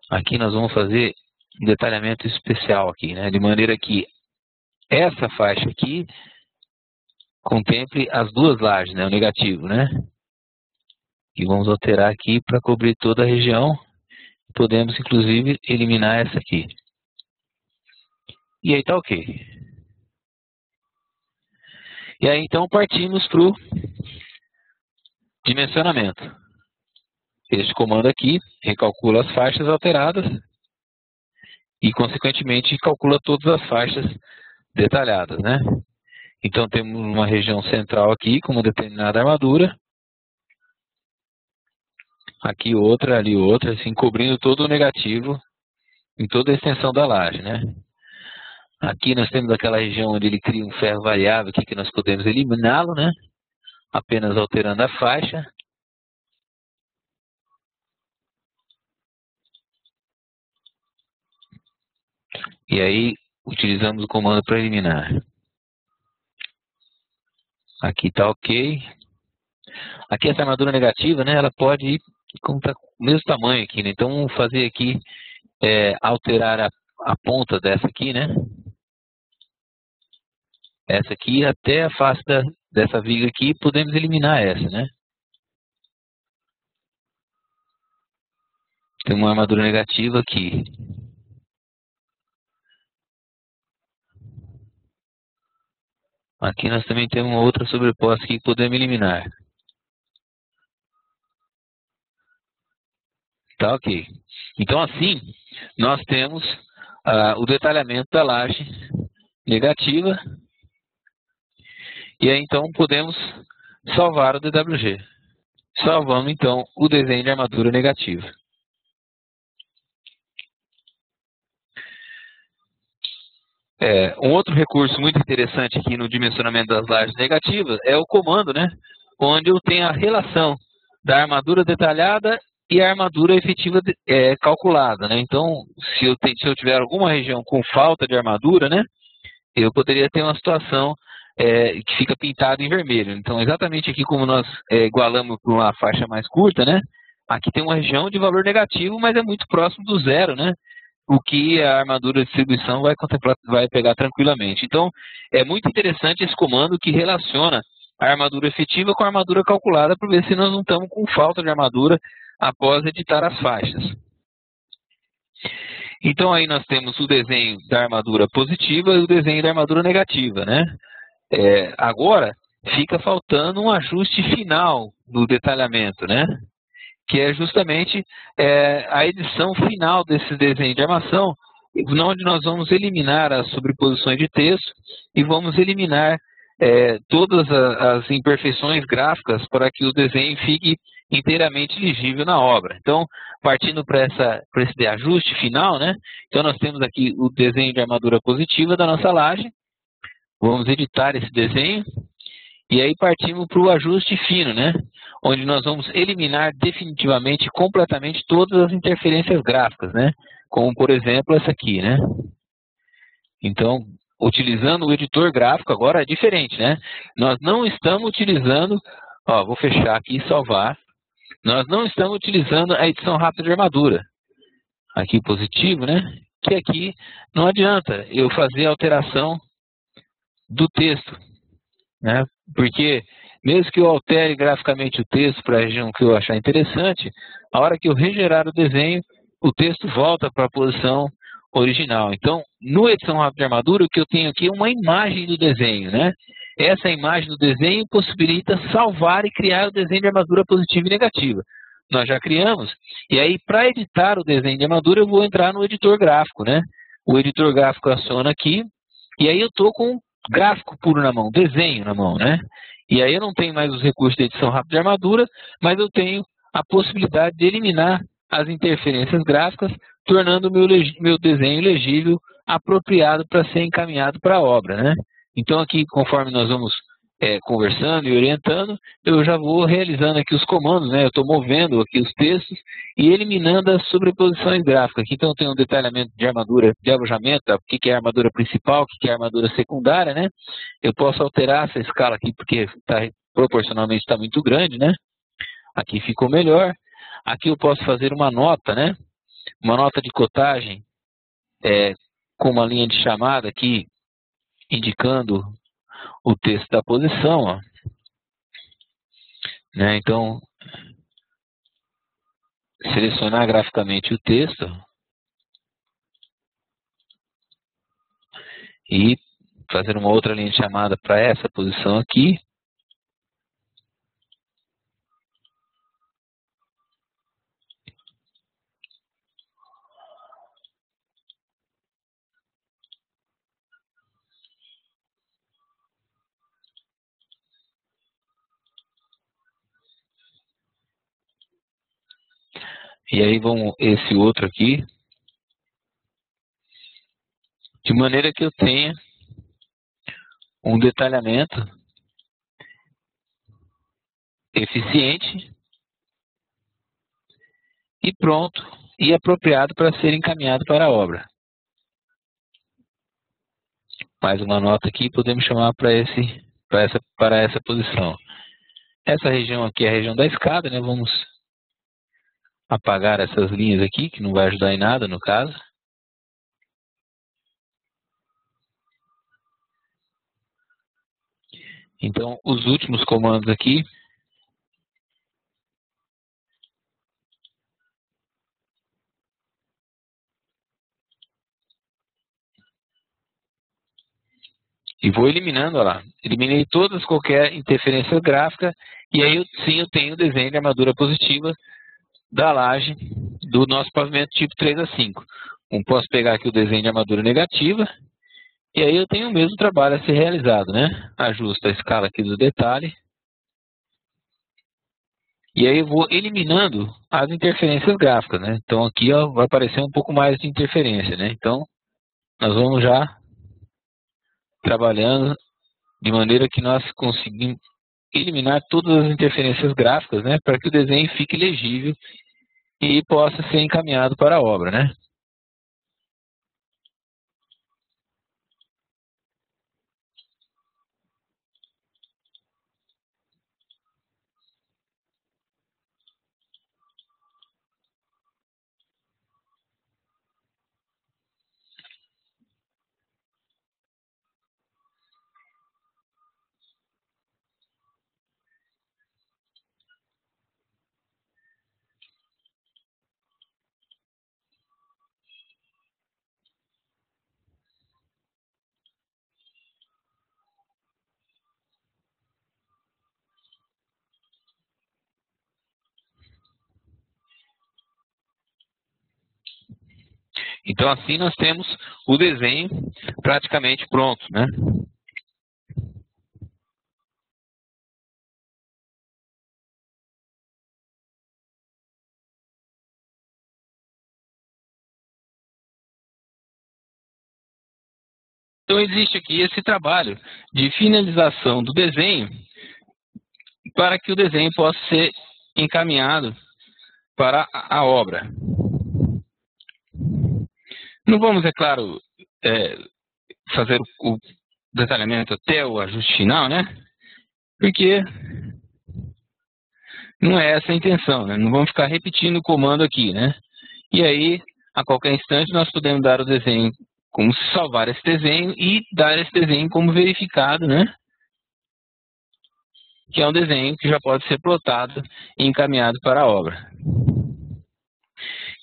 Aqui nós vamos fazer um detalhamento especial aqui, né? De maneira que essa faixa aqui contemple as duas lajes, né? O negativo, né? E vamos alterar aqui para cobrir toda a região. Podemos, inclusive, eliminar essa aqui. E aí tá ok. E aí, então, partimos para o dimensionamento. Este comando aqui recalcula as faixas alteradas e, consequentemente, calcula todas as faixas detalhadas, né? Então, temos uma região central aqui com uma determinada armadura. Aqui outra, ali outra, assim, cobrindo todo o negativo em toda a extensão da laje, né? Aqui nós temos aquela região onde ele cria um ferro variável aqui que nós podemos eliminá-lo, né? Apenas alterando a faixa. E aí, utilizamos o comando para eliminar. Aqui está ok. Aqui essa armadura negativa, né? Ela pode ir com o mesmo tamanho aqui, né? Então, vamos fazer aqui, alterar a ponta dessa aqui, né? Essa aqui até a face dessa viga aqui, podemos eliminar essa, né? Tem uma armadura negativa aqui. Aqui nós também temos uma outra sobreposta aqui que podemos eliminar. Tá ok. Então assim, nós temos o detalhamento da laje negativa. E aí então podemos salvar o DWG. Salvamos então o desenho de armadura negativa. Um outro recurso muito interessante aqui no dimensionamento das lajes negativas é o comando, né? Onde eu tenho a relação da armadura detalhada e a armadura efetiva calculada, né? Então, se eu tiver alguma região com falta de armadura, né? Eu poderia ter uma situação que fica pintada em vermelho. Então, exatamente aqui como nós igualamos para uma faixa mais curta, né? Aqui tem uma região de valor negativo, mas é muito próximo do zero, né? O que a armadura de distribuição vai pegar tranquilamente. Então, é muito interessante esse comando que relaciona a armadura efetiva com a armadura calculada para ver se nós não estamos com falta de armadura após editar as faixas. Então, aí nós temos o desenho da armadura positiva e o desenho da armadura negativa, né? Agora, fica faltando um ajuste final do detalhamento, né? Que é justamente a edição final desse desenho de armação, onde nós vamos eliminar as sobreposições de texto e vamos eliminar todas as imperfeições gráficas para que o desenho fique inteiramente legível na obra. Então, partindo para esse ajuste final, né? Então, nós temos aqui o desenho de armadura positiva da nossa laje. Vamos editar esse desenho. E aí partimos para o ajuste fino, né? Onde nós vamos eliminar definitivamente, completamente, todas as interferências gráficas, né? Como, por exemplo, essa aqui, né? Então, utilizando o editor gráfico agora é diferente, né? Nós não estamos utilizando, vou fechar aqui e salvar. Nós não estamos utilizando a edição rápida de armadura. Aqui positivo, né? Que aqui não adianta eu fazer a alteração do texto, né? Porque mesmo que eu altere graficamente o texto para a região que eu achar interessante, a hora que eu regerar o desenho, o texto volta para a posição original. Então, no edição rápida de armadura, o que eu tenho aqui é uma imagem do desenho, né? Essa imagem do desenho possibilita salvar e criar o desenho de armadura positiva e negativa. Nós já criamos, e aí para editar o desenho de armadura eu vou entrar no editor gráfico, né? O editor gráfico aciona aqui, e aí eu estou com gráfico puro na mão, desenho na mão, né? E aí eu não tenho mais os recursos de edição rápida de armadura, mas eu tenho a possibilidade de eliminar as interferências gráficas, tornando o meu desenho legível, apropriado para ser encaminhado para a obra, né? Então aqui, conforme nós vamos conversando e orientando, eu já vou realizando aqui os comandos, né? Eu estou movendo aqui os textos e eliminando as sobreposições gráficas. Aqui, então, tem um detalhamento de armadura, de alojamento, o que é a armadura principal, o que é a armadura secundária, né? Eu posso alterar essa escala aqui, porque proporcionalmente está muito grande, né? Aqui ficou melhor. Aqui eu posso fazer uma nota, né? Uma nota de cotagem com uma linha de chamada aqui, indicando o texto da posição, ó. Né? Então, selecionar graficamente o texto e fazer uma outra linha de chamada para essa posição aqui. E aí vamos esse outro aqui, de maneira que eu tenha um detalhamento eficiente e pronto e apropriado para ser encaminhado para a obra. Mais uma nota aqui, podemos chamar para essa posição. Essa região aqui é a região da escada, né? Vamos apagar essas linhas aqui, que não vai ajudar em nada no caso. Então, os últimos comandos aqui. E vou eliminando, olha lá. Eliminei qualquer interferência gráfica. E aí, sim, eu tenho o desenho de armadura positiva da laje do nosso pavimento tipo 3A5. Posso pegar aqui o desenho de armadura negativa. E aí eu tenho o mesmo trabalho a ser realizado, né? Ajusto a escala aqui do detalhe. E aí eu vou eliminando as interferências gráficas, né? Então aqui vai aparecer um pouco mais de interferência, né? Então nós vamos já trabalhando de maneira que nós conseguimos eliminar todas as interferências gráficas, né, para que o desenho fique legível e possa ser encaminhado para a obra, né? Então, assim, nós temos o desenho praticamente pronto, né? Então, existe aqui esse trabalho de finalização do desenho para que o desenho possa ser encaminhado para a obra. Não vamos, é claro, fazer o detalhamento até o ajuste final, né? Porque não é essa a intenção, né? Não vamos ficar repetindo o comando aqui, né? E aí, a qualquer instante, nós podemos dar o desenho, como salvar esse desenho e dar esse desenho como verificado, né? Que é um desenho que já pode ser plotado e encaminhado para a obra.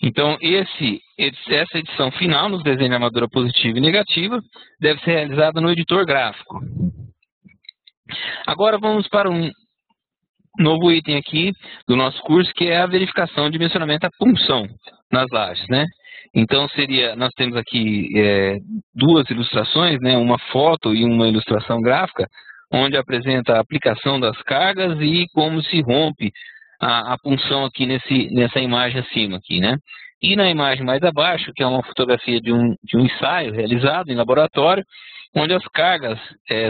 Então, essa edição final nos desenhos de armadura positiva e negativa deve ser realizada no editor gráfico. Agora vamos para um novo item aqui do nosso curso, que é a verificação de dimensionamento à punção nas lajes, né? Então, nós temos aqui duas ilustrações, né? Uma foto e uma ilustração gráfica, onde apresenta a aplicação das cargas e como se rompe a punção aqui nessa imagem acima aqui, né? E na imagem mais abaixo, que é uma fotografia de um ensaio realizado em laboratório, onde as cargas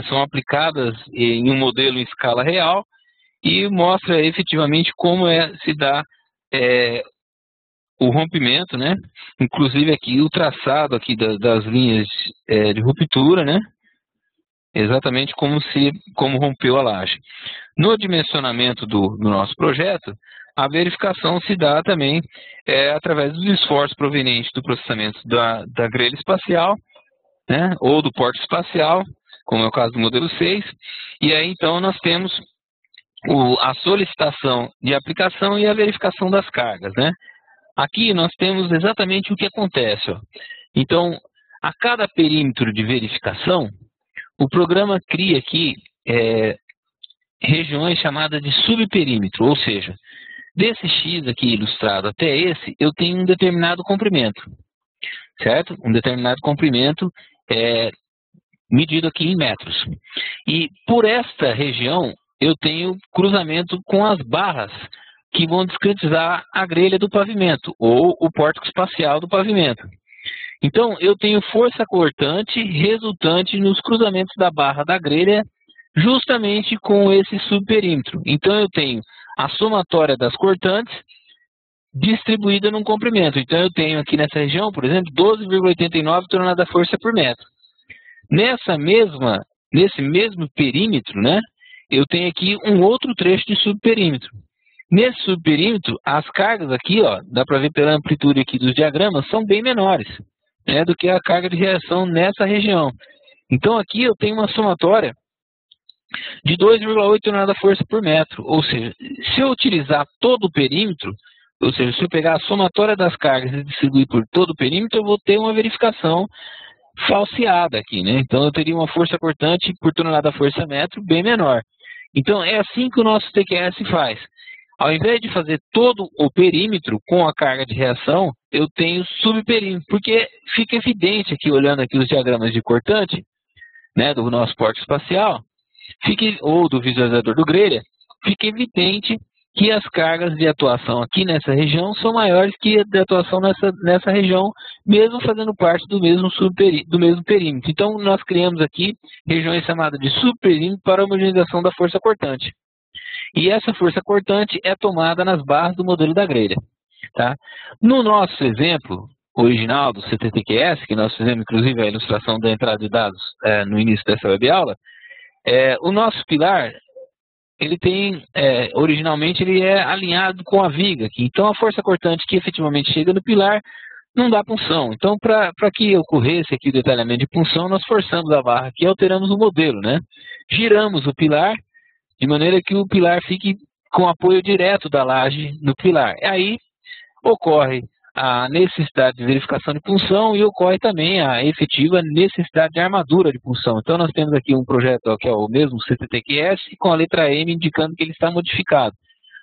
são aplicadas em um modelo em escala real e mostra efetivamente como se dá o rompimento, né? Inclusive aqui o traçado aqui das linhas de ruptura, né? Exatamente como rompeu a laje. No dimensionamento do nosso projeto, a verificação se dá também através dos esforços provenientes do processamento da grelha espacial, né, ou do porte espacial, como é o caso do modelo 6, e aí então nós temos a solicitação de aplicação e a verificação das cargas, né? Aqui nós temos exatamente o que acontece, ó. Então, a cada perímetro de verificação, o programa cria aqui regiões chamadas de subperímetro, ou seja, desse X aqui ilustrado até esse, eu tenho um determinado comprimento, certo? Um determinado comprimento medido aqui em metros. E por esta região, eu tenho cruzamento com as barras que vão discretizar a grelha do pavimento, ou o pórtico espacial do pavimento. Então, eu tenho força cortante resultante nos cruzamentos da barra da grelha, justamente com esse subperímetro. Então, eu tenho a somatória das cortantes distribuída num comprimento. Então, eu tenho aqui nessa região, por exemplo, 12,89 toneladas-força por metro. Nesse mesmo perímetro, né, eu tenho aqui um outro trecho de subperímetro. Nesse subperímetro, as cargas aqui, ó, dá para ver pela amplitude aqui dos diagramas, são bem menores, né, do que a carga de reação nessa região. Então, aqui eu tenho uma somatória de 2,8 toneladas-força por metro. Ou seja, se eu utilizar todo o perímetro, ou seja, se eu pegar a somatória das cargas e distribuir por todo o perímetro, eu vou ter uma verificação falseada aqui, né? Então, eu teria uma força cortante por tonelada-força metro bem menor. Então, é assim que o nosso TQS faz. Ao invés de fazer todo o perímetro com a carga de reação, eu tenho subperímetro, porque fica evidente aqui, olhando aqui os diagramas de cortante, né, do nosso porte espacial, ou do visualizador do grelha, fica evidente que as cargas de atuação aqui nessa região são maiores que a de atuação nessa região, mesmo fazendo parte do mesmo perímetro. Então, nós criamos aqui regiões chamadas de subperímetro para a homogeneização da força cortante. E essa força cortante é tomada nas barras do modelo da grelha. Tá? No nosso exemplo original do CTTQS, que nós fizemos inclusive a ilustração da entrada de dados no início dessa webyaula, o nosso pilar, ele tem, originalmente, ele é alinhado com a viga aqui. Então, a força cortante que efetivamente chega no pilar não dá punção. Então, para que ocorresse aqui o detalhamento de punção, nós forçamos a barra aqui e alteramos o modelo, né? Giramos o pilar de maneira que o pilar fique com apoio direto da laje no pilar. Aí ocorre a necessidade de verificação de punção e ocorre também a efetiva necessidade de armadura de punção. Então, nós temos aqui um projeto que é o mesmo CTTQS, com a letra M indicando que ele está modificado.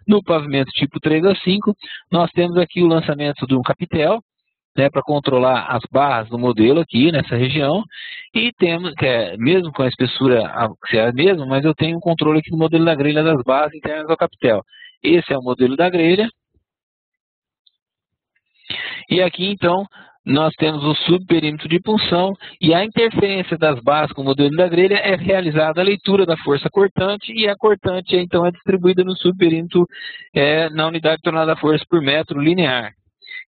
No pavimento tipo 3A5, nós temos aqui o lançamento de um capitel, né, para controlar as barras do modelo aqui nessa região, e temos, mesmo com a espessura se é a mesma, mas eu tenho um controle aqui no modelo da grelha das barras internas ao capitel. Esse é o modelo da grelha. E aqui, então, nós temos o subperímetro de punção e a interferência das barras com o modelo da grelha é realizada a leitura da força cortante e a cortante, então, é distribuída no subperímetro na unidade de tonelada da força por metro linear.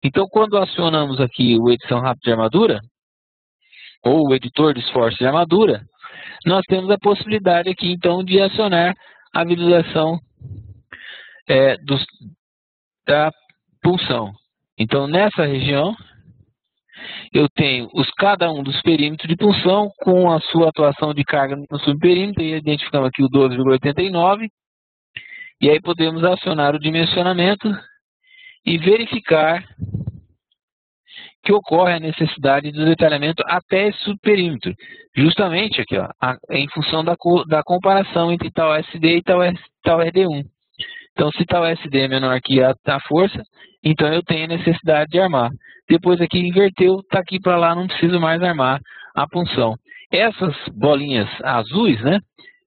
Então, quando acionamos aqui o edição rápida de armadura, ou o editor de esforço de armadura, nós temos a possibilidade aqui, então, de acionar a visualização da punção. Então, nessa região, eu tenho cada um dos perímetros de punção com a sua atuação de carga no subperímetro, e identificamos aqui o 12,89, e aí podemos acionar o dimensionamento e verificar que ocorre a necessidade do detalhamento até esse subperímetro, justamente aqui, ó, em função da comparação entre tal SD e tal RD1. Então, se tal SD é menor que a força, então eu tenho a necessidade de armar. Depois aqui inverteu, está aqui para lá, não preciso mais armar a punção. Essas bolinhas azuis, né,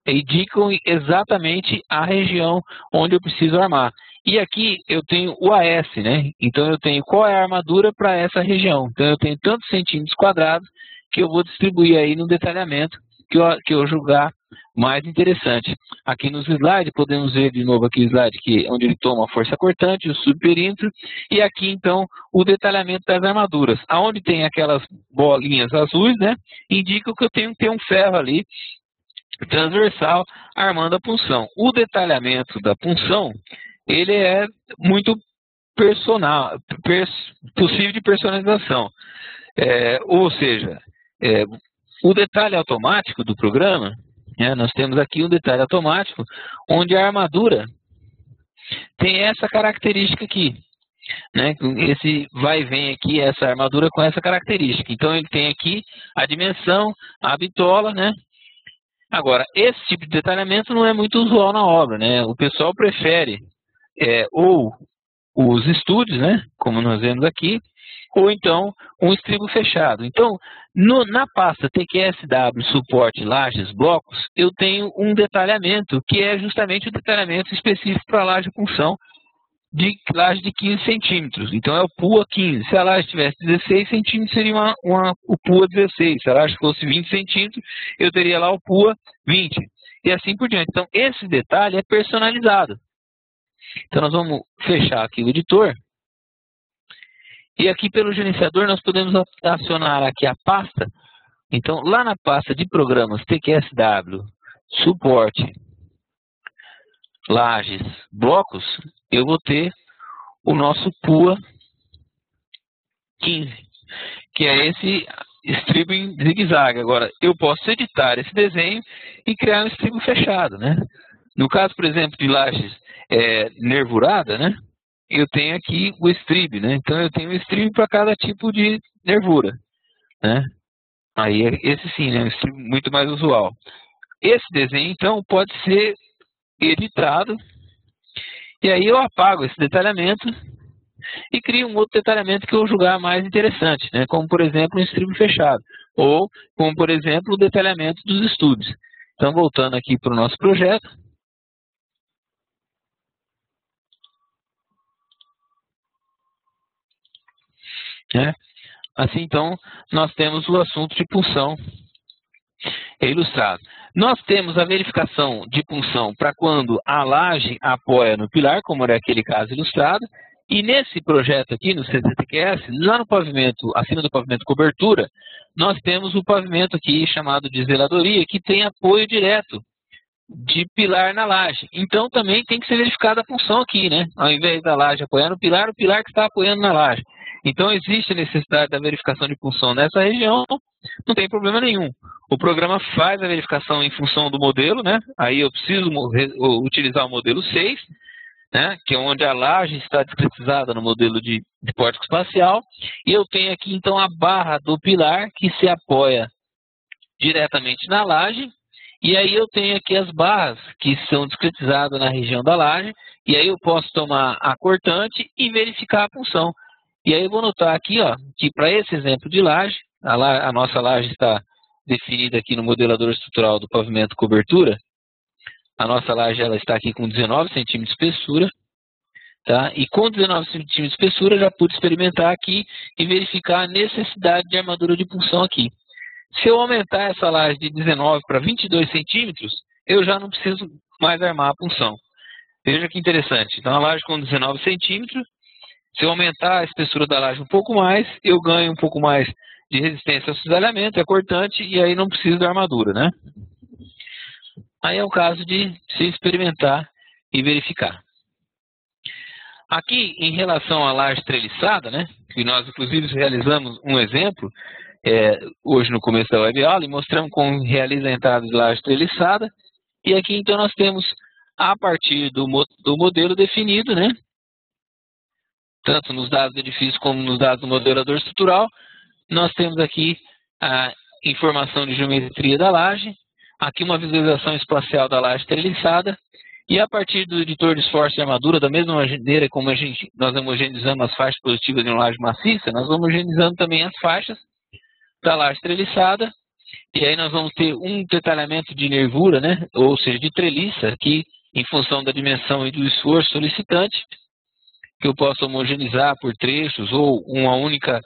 indicam exatamente a região onde eu preciso armar. E aqui eu tenho o AS, né? Então eu tenho qual é a armadura para essa região. Então eu tenho tantos centímetros quadrados que eu vou distribuir aí no detalhamento que eu julgar mais interessante. Aqui nos slides, podemos ver de novo aqui o slide onde ele toma a força cortante, o subperímetro, e aqui então o detalhamento das armaduras. Aonde tem aquelas bolinhas azuis, né? Indica que eu tenho que ter um ferro ali transversal armando a punção. O detalhamento da punção, ele é muito possível de personalização. Ou seja, o detalhe automático do programa, nós temos aqui um detalhe automático, onde a armadura tem essa característica aqui. Né? Esse vai e vem aqui, essa armadura com essa característica. Então ele tem aqui a dimensão, a bitola, né? Agora, esse tipo de detalhamento não é muito usual na obra, né? O pessoal prefere ou os estúdios, né? Como nós vemos aqui, ou então um estribo fechado. Então, na pasta TQSW, suporte, lajes, blocos, eu tenho um detalhamento que é justamente o detalhamento específico para a laje punção de laje de 15 centímetros. Então é o PUA 15. Se a laje tivesse 16 centímetros, seria o PUA 16. Se a laje fosse 20 centímetros, eu teria lá o PUA 20. E assim por diante. Então esse detalhe é personalizado. Então nós vamos fechar aqui o editor. E aqui pelo gerenciador nós podemos acionar aqui a pasta. Então lá na pasta de programas TQSW, suporte, lajes, blocos, eu vou ter o nosso PUA 15, que é esse estribo em zigue-zague. Agora, eu posso editar esse desenho e criar um estribo fechado, né? No caso, por exemplo, de lajes nervurada, né? Eu tenho aqui o estribe, né? Então, eu tenho um estribe para cada tipo de nervura, né? Aí, esse sim, né? Um estribo muito mais usual. Esse desenho, então, pode ser editado, e aí eu apago esse detalhamento e crio um outro detalhamento que eu julgar mais interessante, né? Como por exemplo um estribo fechado, ou como por exemplo o detalhamento dos estúdios. Então voltando aqui para o nosso projeto, né? Assim, então, nós temos o assunto de punção ilustrado. Nós temos a verificação de punção para quando a laje apoia no pilar, como era aquele caso ilustrado, e nesse projeto aqui, no CTTQS, lá no pavimento, acima do pavimento cobertura, nós temos o pavimento aqui chamado de zeladoria, que tem apoio direto de pilar na laje. Então também tem que ser verificada a punção aqui, né? Ao invés da laje apoiar no pilar, o pilar que está apoiando na laje. Então existe a necessidade da verificação de punção nessa região, não tem problema nenhum. O programa faz a verificação em função do modelo, né? Aí eu preciso utilizar o modelo 6, né? Que é onde a laje está discretizada no modelo de pórtico espacial. E eu tenho aqui então a barra do pilar que se apoia diretamente na laje. E aí eu tenho aqui as barras que são discretizadas na região da laje, e aí eu posso tomar a cortante e verificar a punção. E aí eu vou notar aqui, ó, que para esse exemplo de laje, a nossa laje está definida aqui no modelador estrutural do pavimento cobertura. A nossa laje ela está aqui com 19 centímetros de espessura, tá? E com 19 centímetros de espessura eu já pude experimentar aqui e verificar a necessidade de armadura de punção aqui. Se eu aumentar essa laje de 19 para 22 centímetros, eu já não preciso mais armar a punção. Veja que interessante. Então, a laje com 19 centímetros, se eu aumentar a espessura da laje um pouco mais, eu ganho um pouco mais de resistência ao cisalhamento, é cortante, e aí não preciso da armadura, né? Aí é o caso de se experimentar e verificar. Aqui, em relação à laje treliçada, né, que nós inclusive realizamos um exemplo, hoje no começo da web aula, e mostramos como realiza a entrada de laje treliçada. E aqui então nós temos, a partir do modelo definido, né, tanto nos dados do edifício como nos dados do modelador estrutural, nós temos aqui a informação de geometria da laje, aqui uma visualização espacial da laje treliçada, e a partir do editor de esforço de armadura, da mesma maneira como nós homogeneizamos as faixas positivas de uma laje maciça, nós homogeneizamos também as faixas da laje treliçada, e aí nós vamos ter um detalhamento de nervura, né, ou seja, de treliça, aqui em função da dimensão e do esforço solicitante, que eu posso homogeneizar por trechos ou uma única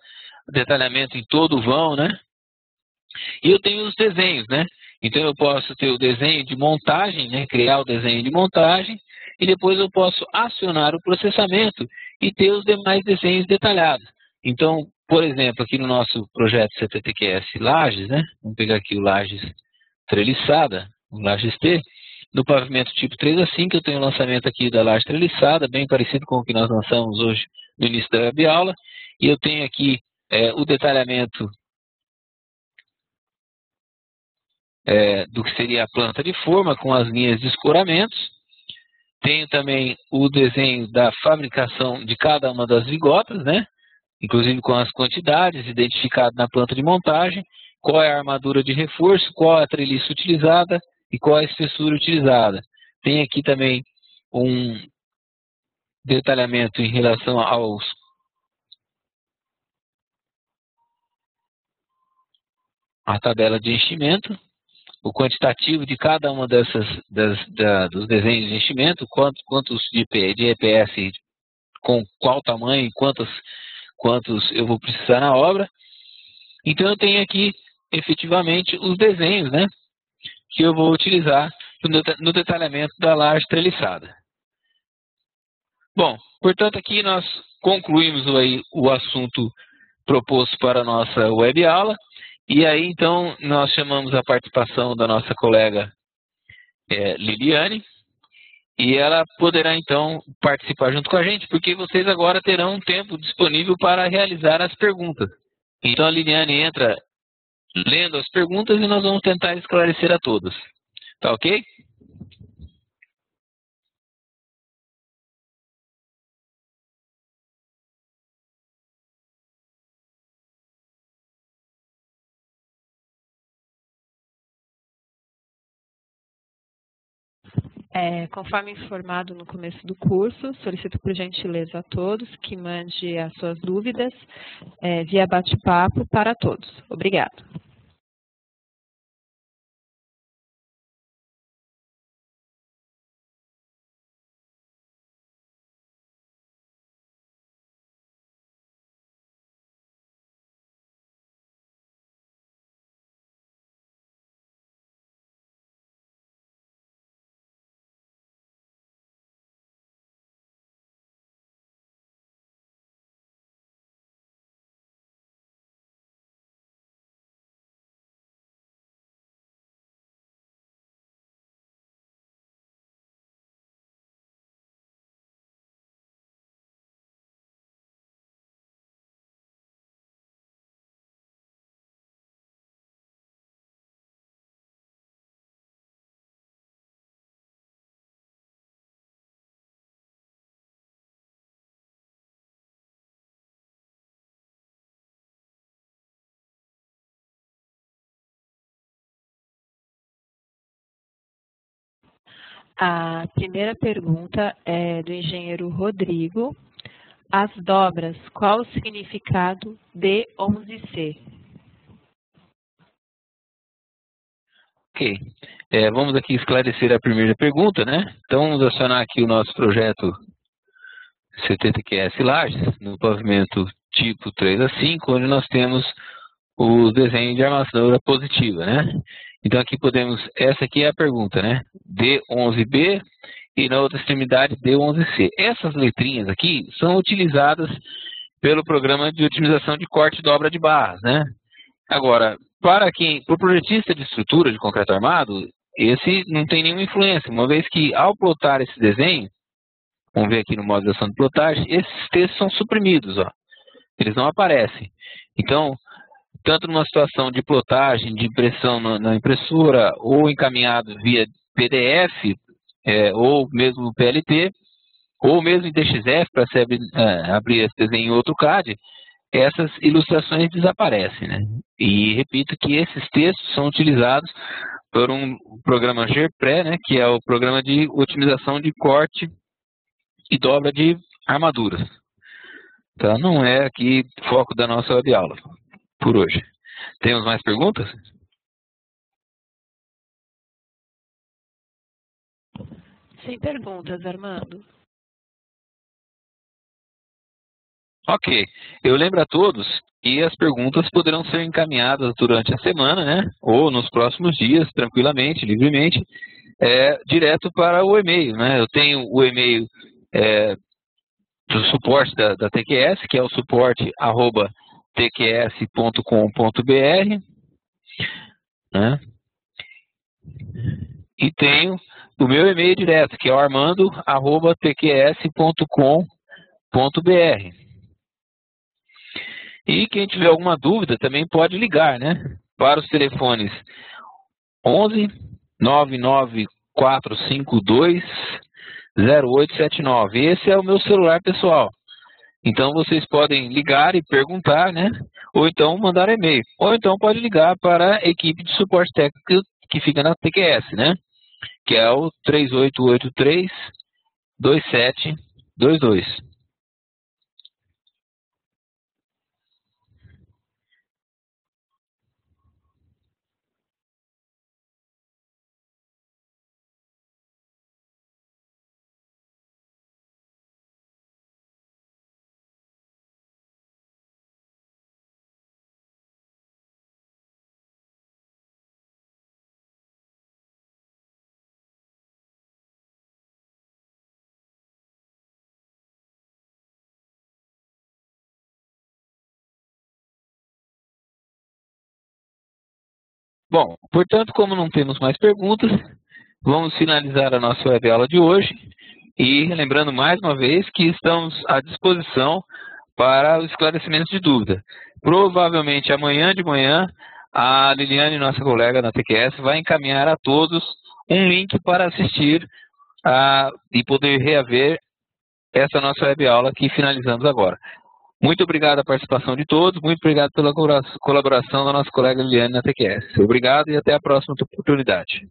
detalhamento em todo o vão, né? E eu tenho os desenhos, né? Então eu posso ter o desenho de montagem, né, criar o desenho de montagem, e depois eu posso acionar o processamento e ter os demais desenhos detalhados. Então, por exemplo, aqui no nosso projeto CTTQS Lajes, né? Vamos pegar aqui o Lajes treliçada, o Lajes T. No pavimento tipo 3 a 5, eu tenho o lançamento aqui da laje treliçada, bem parecido com o que nós lançamos hoje no início da web aula. E eu tenho aqui o detalhamento do que seria a planta de forma, com as linhas de escoramentos. Tenho também o desenho da fabricação de cada uma das vigotas, né? Inclusive com as quantidades identificadas na planta de montagem, qual é a armadura de reforço, qual é a treliça utilizada e qual é a espessura utilizada. Tem aqui também um detalhamento em relação à tabela de enchimento, o quantitativo de cada uma dos desenhos de enchimento, quantos de EPS, com qual tamanho e quantos eu vou precisar na obra. Então eu tenho aqui efetivamente os desenhos, né, que eu vou utilizar no detalhamento da laje treliçada. Bom, portanto aqui nós concluímos aí o assunto proposto para a nossa web aula, e aí então nós chamamos a participação da nossa colega Liliane, e ela poderá então participar junto com a gente, porque vocês agora terão um tempo disponível para realizar as perguntas. Então a Liliane entra lendo as perguntas e nós vamos tentar esclarecer a todas. Tá ok? Conforme informado no começo do curso, solicito por gentileza a todos que mande as suas dúvidas via bate-papo para todos. Obrigado. A primeira pergunta é do engenheiro Rodrigo. As dobras, qual o significado de 11C? Ok. Vamos aqui esclarecer a primeira pergunta, né? Então, vamos acionar aqui o nosso projeto CTTQS Lages, no pavimento tipo 3A5, onde nós temos o desenho de armadura positiva, né? Então, aqui essa aqui é a pergunta, né? D11B e na outra extremidade D11C. Essas letrinhas aqui são utilizadas pelo programa de otimização de corte e dobra de barras, né? Agora, para o projetista de estrutura de concreto armado, esse não tem nenhuma influência, uma vez que ao plotar esse desenho, vamos ver aqui no modo de ação de plotagem, esses textos são suprimidos, ó. Eles não aparecem. Então, tanto numa situação de plotagem, de impressão na impressora, ou encaminhado via PDF, ou mesmo PLT, ou mesmo em DXF, para se abrir esse desenho em outro CAD, essas ilustrações desaparecem, né? E repito que esses textos são utilizados por um programa GERPRE, né, que é o programa de otimização de corte e dobra de armaduras. Então, não é aqui foco da nossa web-aula por hoje. Temos mais perguntas? Sem perguntas, Armando. Ok. Eu lembro a todos que as perguntas poderão ser encaminhadas durante a semana, né? Ou nos próximos dias, tranquilamente, livremente, direto para o e-mail, né? Eu tenho o e-mail do suporte da TQS, que é o suporte@tqs.com.br, né? E tenho o meu e-mail direto, que é o armando@tqs.com.br. E quem tiver alguma dúvida também pode ligar, né? Para os telefones 11 99452 0879. Esse é o meu celular pessoal. Então vocês podem ligar e perguntar, né? Ou então mandar e-mail. Ou então pode ligar para a equipe de suporte técnico que fica na TQS, né? Que é o 3883-2722. Bom, portanto, como não temos mais perguntas, vamos finalizar a nossa web aula de hoje. E lembrando mais uma vez que estamos à disposição para os esclarecimentos de dúvida. Provavelmente amanhã de manhã, a Liliane, nossa colega na TQS, vai encaminhar a todos um link para assistir e poder reaver essa nossa web aula que finalizamos agora. Muito obrigado à participação de todos, muito obrigado pela colaboração da nossa colega Liliane na TQS. Obrigado e até a próxima oportunidade.